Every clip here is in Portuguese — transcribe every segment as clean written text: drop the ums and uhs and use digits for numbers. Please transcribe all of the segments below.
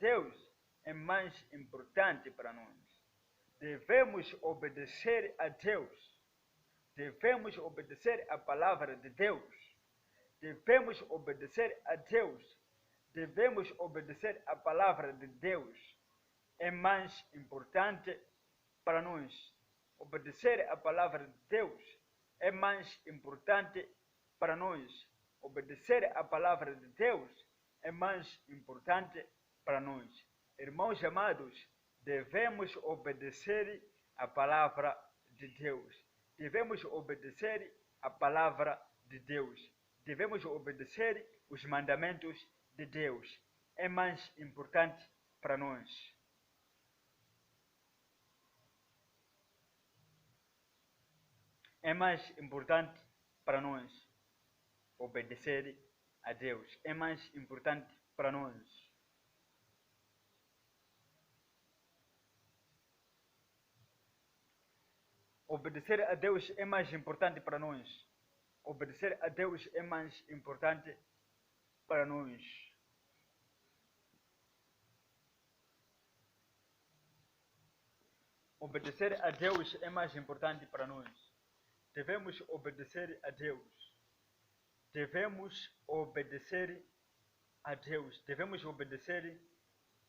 Deus é mais importante para nós. Devemos obedecer a Deus. Devemos obedecer a palavra de Deus. Devemos obedecer a Deus. Devemos obedecer a palavra de Deus. É mais importante para nós. Obedecer a palavra de Deus é mais importante para nós. Obedecer a palavra de Deus é mais importante para nós. Irmãos amados, devemos obedecer a palavra de Deus. Devemos obedecer a palavra de Deus. Devemos obedecer os mandamentos de Deus. É mais importante para nós. É mais importante para nós obedecer a Deus. É mais importante para nós. Obedecer a Deus é mais importante para nós. Obedecer a Deus é mais importante para nós. Obedecer a Deus é mais importante para nós. Devemos obedecer a Deus. Devemos obedecer a Deus. Devemos obedecer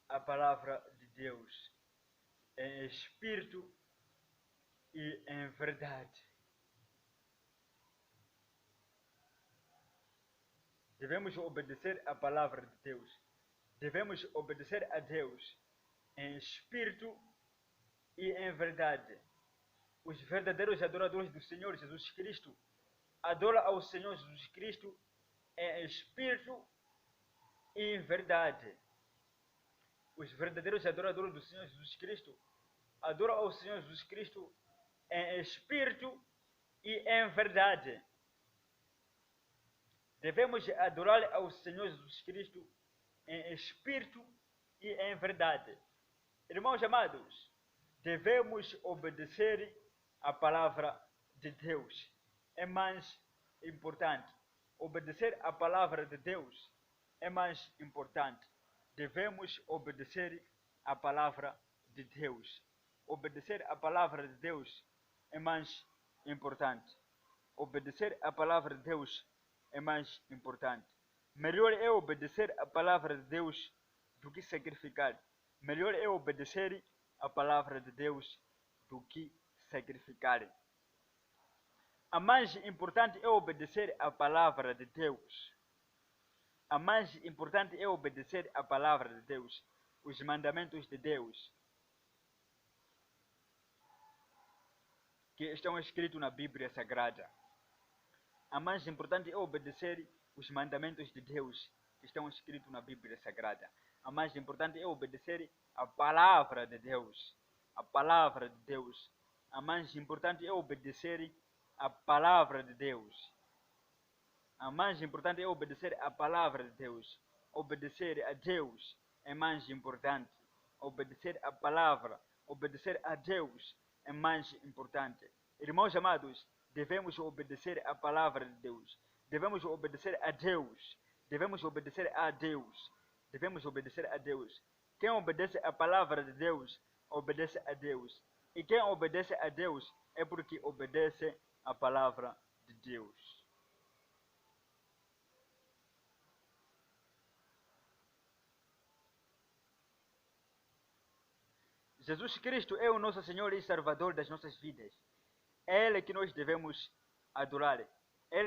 a palavra de Deus em espírito e em verdade. Devemos obedecer a palavra de Deus. Devemos obedecer a Deus em espírito e em verdade. Os verdadeiros adoradores do Senhor Jesus Cristo adoram ao Senhor Jesus Cristo em espírito e em verdade. Os verdadeiros adoradores do Senhor Jesus Cristo adoram ao Senhor Jesus Cristo em espírito e em verdade. Devemos adorar ao Senhor Jesus Cristo em espírito e em verdade. Irmãos amados, devemos obedecer a palavra de Deus. É mais importante. Obedecer a palavra de Deus é mais importante. Devemos obedecer a palavra de Deus. Obedecer a palavra de Deus é mais importante. Obedecer a palavra de Deus é mais importante. Melhor é obedecer a palavra de Deus do que sacrificar. Melhor é obedecer a palavra de Deus do que sacrificar. A mais importante é obedecer a palavra de Deus. A mais importante é obedecer a palavra de Deus, os mandamentos de Deus que estão escritos na Bíblia Sagrada. A mais importante é obedecer os mandamentos de Deus que estão escritos na Bíblia Sagrada. A mais importante é obedecer a palavra de Deus. A palavra de Deus. A mais importante é obedecer a palavra de Deus. A mais importante é obedecer a palavra de Deus. Obedecer a Deus é mais importante. Obedecer a palavra, obedecer a Deus é mais importante. Irmãos amados, devemos obedecer a palavra de Deus. Devemos obedecer a Deus. Devemos obedecer a Deus. Devemos obedecer a Deus. Quem obedece a palavra de Deus, obedece a Deus. E quem obedece a Deus é porque obedece a palavra de Deus. Jesus Cristo é o nosso Senhor e Salvador das nossas vidas. É Ele que nós devemos adorar. É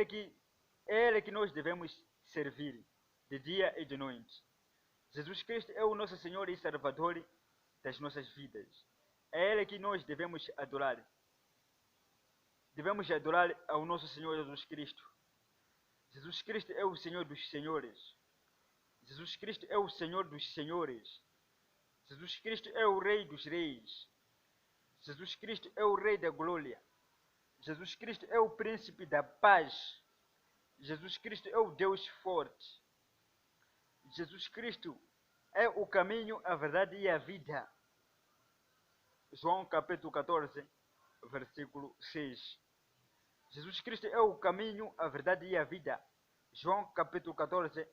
Ele que nós devemos servir de dia e de noite. Jesus Cristo é o nosso Senhor e Salvador das nossas vidas. É Ele que nós devemos adorar. Devemos adorar ao nosso Senhor Jesus Cristo. Jesus Cristo é o Senhor dos senhores. Jesus Cristo é o Senhor dos senhores. Jesus Cristo é o Rei dos reis. Jesus Cristo é o Rei da glória. Jesus Cristo é o Príncipe da paz. Jesus Cristo é o Deus forte. Jesus Cristo é o caminho, a verdade e a vida. João capítulo 14, versículo 6. Jesus Cristo é o caminho, a verdade e a vida. João capítulo 14,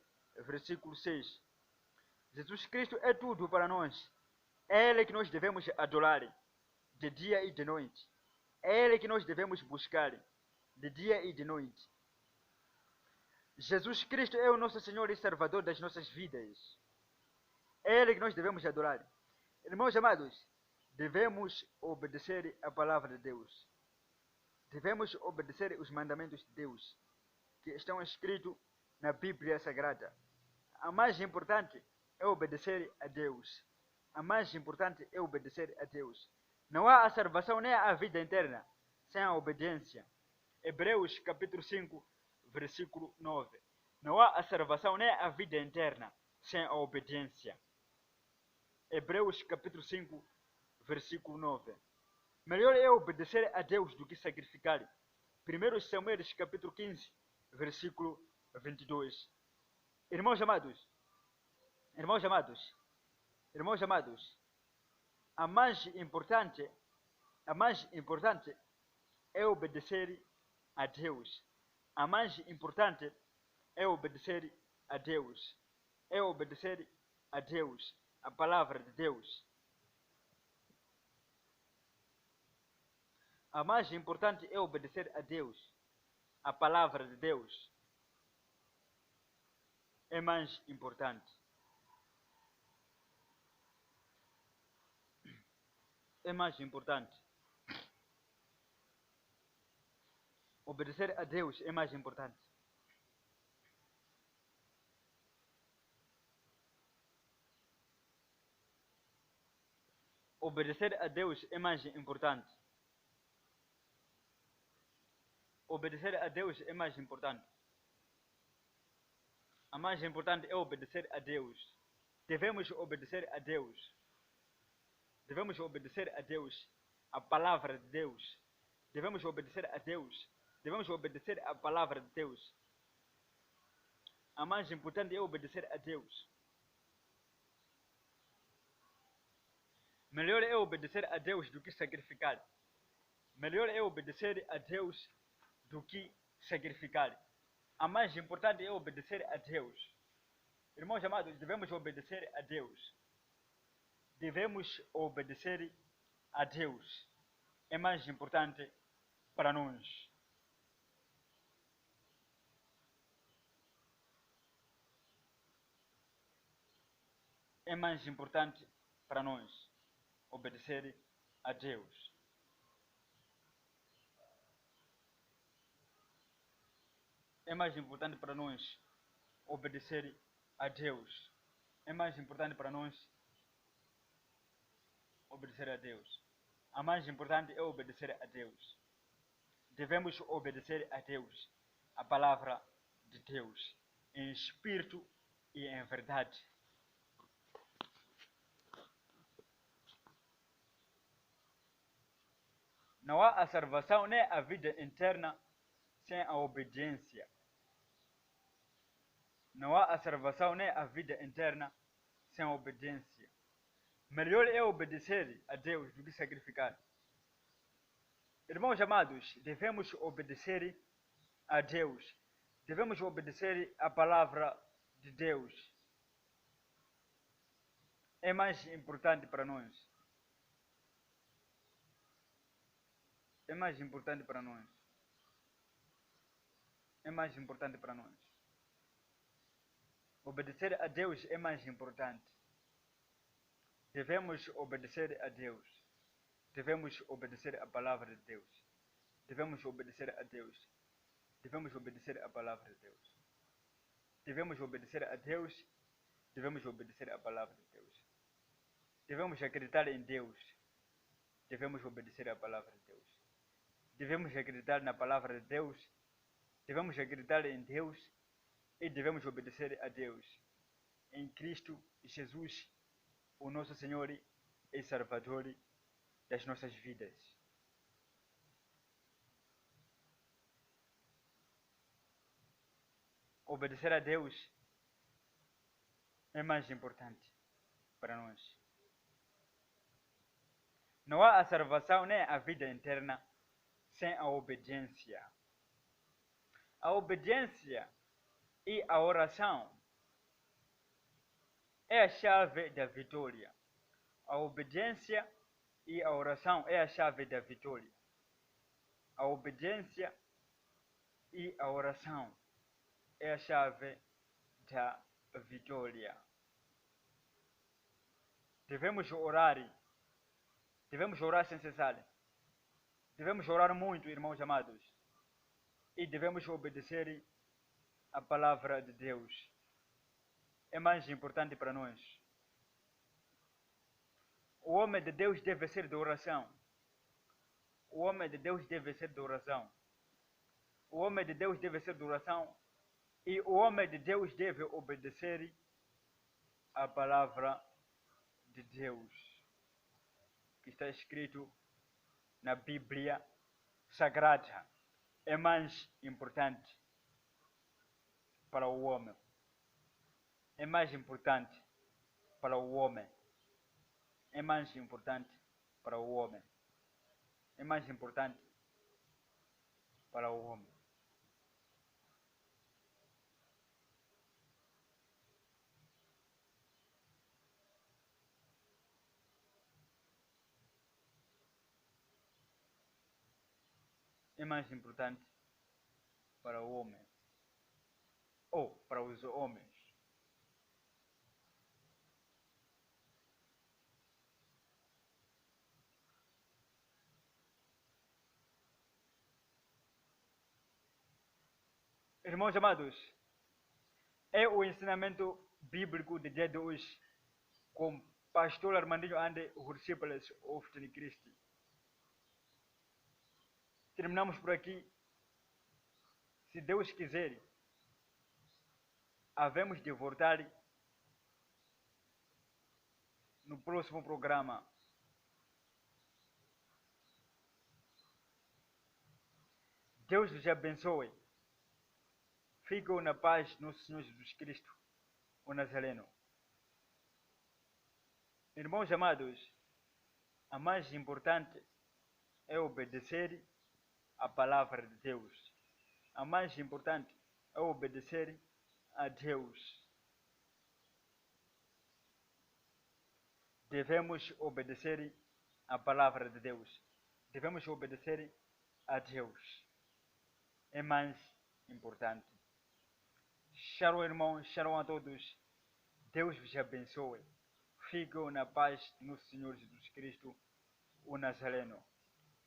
versículo 6. Jesus Cristo é tudo para nós. É Ele que nós devemos adorar de dia e de noite. É Ele que nós devemos buscar de dia e de noite. Jesus Cristo é o nosso Senhor e Salvador das nossas vidas. É Ele que nós devemos adorar. Irmãos amados, devemos obedecer a palavra de Deus. Devemos obedecer os mandamentos de Deus que estão escritos na Bíblia Sagrada. A mais importante é obedecer a Deus. A mais importante é obedecer a Deus. Não há a salvação nem a vida eterna sem a obediência. Hebreus capítulo 5, versículo 9. Não há a salvação nem a vida eterna sem a obediência. Hebreus capítulo 5, versículo 9. Melhor é obedecer a Deus do que sacrificar. 1 Samuel capítulo 15, versículo 22. Irmãos amados, a mais importante é obedecer a Deus. A mais importante é obedecer a Deus. É obedecer a Deus, a palavra de Deus. A mais importante é obedecer a Deus, a palavra de Deus. É mais importante. É mais importante. Obedecer a Deus é mais importante. Obedecer a Deus é mais importante. Obedecer a Deus é mais importante. A mais importante é obedecer a Deus. Devemos obedecer a Deus. Devemos obedecer a Deus, a palavra de Deus. Devemos obedecer a Deus. Devemos obedecer a palavra de Deus. A mais importante é obedecer a Deus. Melhor é obedecer a Deus do que sacrificar. Melhor é obedecer a Deus do que sacrificar. A mais importante é obedecer a Deus. Irmãos amados, devemos obedecer a Deus. Devemos obedecer a Deus. É mais importante para nós. É mais importante para nós obedecer a Deus. É mais importante para nós obedecer a Deus. É mais importante para nós obedecer a Deus. A mais importante é obedecer a Deus. Devemos obedecer a Deus, a palavra de Deus, em espírito e em verdade. Não há a salvação nem a vida eterna sem a obediência. Não há a salvação nem a vida eterna sem a obediência. Melhor é obedecer a Deus do que sacrificar. Irmãos amados, devemos obedecer a Deus. Devemos obedecer a palavra de Deus. É mais importante para nós. É mais importante para nós. É mais importante para nós. Obedecer a Deus é mais importante. Devemos obedecer a Deus. Devemos obedecer a palavra de Deus. Devemos obedecer a Deus. Devemos obedecer a palavra de Deus. Devemos obedecer a Deus. Devemos obedecer a palavra de Deus. Devemos acreditar em Deus. Devemos obedecer a palavra de Deus. Devemos acreditar na palavra de Deus. Devemos acreditar em Deus. E devemos obedecer a Deus. Em Cristo Jesus, o nosso Senhor e Salvador das nossas vidas. Obedecer a Deus é mais importante para nós. Não há a salvação nem a vida eterna sem a obediência. A obediência e a oração é a chave da vitória. A obediência e a oração é a chave da vitória. A obediência e a oração é a chave da vitória. Devemos orar sem cessar. Devemos orar muito, irmãos amados. E devemos obedecer a palavra de Deus. É mais importante para nós. O homem de Deus deve ser de oração. O homem de Deus deve ser de oração. O homem de Deus deve ser de oração. E o homem de Deus deve obedecer a palavra de Deus, que está escrito na Bíblia Sagrada. É mais importante para o homem. É mais importante para o homem. É mais importante para o homem. É mais importante para o homem. É mais importante para o homem. Ou para os homens. Irmãos amados, é o ensinamento bíblico de dia de hoje com pastor Armandinho and disciples of Christ. Terminamos por aqui. Se Deus quiser, havemos de voltar no próximo programa. Deus vos abençoe. Fiquem na paz do nosso Senhor Jesus Cristo, o Nazareno. Irmãos amados, a mais importante é obedecer a palavra de Deus. A mais importante é obedecer a Deus. Devemos obedecer a palavra de Deus. Devemos obedecer a Deus. É mais importante. Shalom, irmão. Shalom a todos. Deus vos abençoe. Fiquem na paz do nosso Senhor Jesus Cristo, o Nazareno.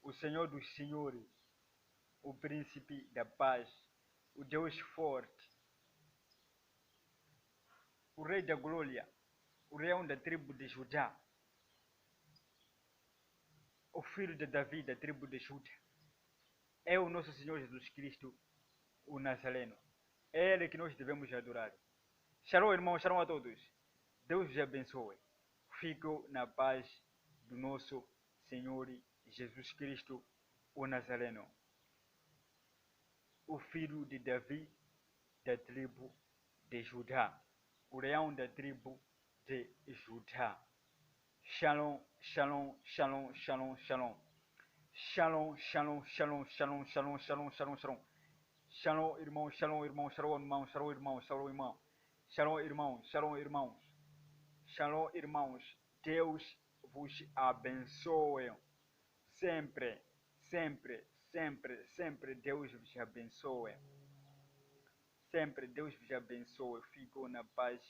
O Senhor dos Senhores. O Príncipe da Paz. O Deus forte. O Rei da Glória. O Leão da tribo de Judá. O Filho de Davi da tribo de Judá. É o nosso Senhor Jesus Cristo, o Nazareno. É Ele que nós devemos adorar. Shalom, irmão. Shalom a todos. Deus vos abençoe. Fiquem na paz do nosso Senhor Jesus Cristo, o Nazareno. O Filho de Davi da tribo de Judá. O leão da tribo de Judá. Shalom, shalom, shalom, shalom, shalom. Shalom, shalom, shalom, shalom, shalom, shalom, shalom, shalom. Shalom, irmão, shalom, irmão, shalom, irmão, shalom, irmão, shalom, irmão. Shalom, irmão, shalom, irmãos. Shalom, irmãos. Deus vos abençoe. Sempre, sempre, sempre, sempre Deus vos abençoe. Sempre Deus vos abençoe. Fiquem na paz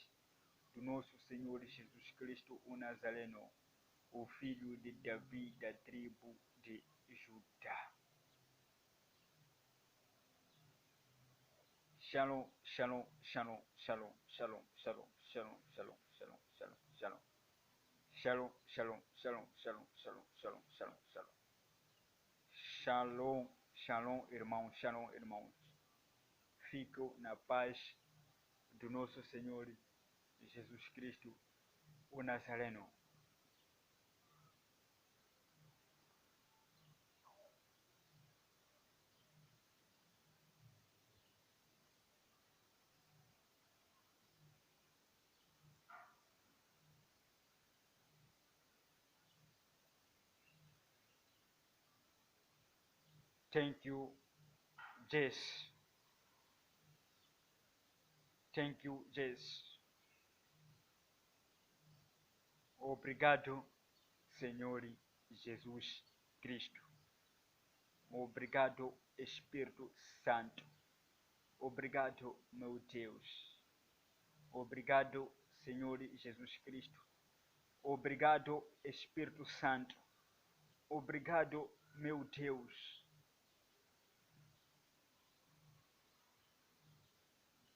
do nosso Senhor Jesus Cristo, o Nazareno, o filho de Davi da tribo de Judá. Shalom, shalom, shalom, shalom, shalom, shalom, shalom, shalom, shalom, shalom, shalom. Shalom, shalom, shalom, shalom, shalom, shalom, shalom, shalom. Shalom, shalom, irmãos, shalom, irmãos. Fico na paz do nosso Senhor Jesus Cristo, o Nazareno. Thank you, Jess. Thank you, Jess. Obrigado, Senhor Jesus Cristo. Obrigado, Espírito Santo. Obrigado, meu Deus. Obrigado, Senhor Jesus Cristo. Obrigado, Espírito Santo. Obrigado, meu Deus.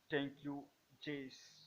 Thank you, Jesus.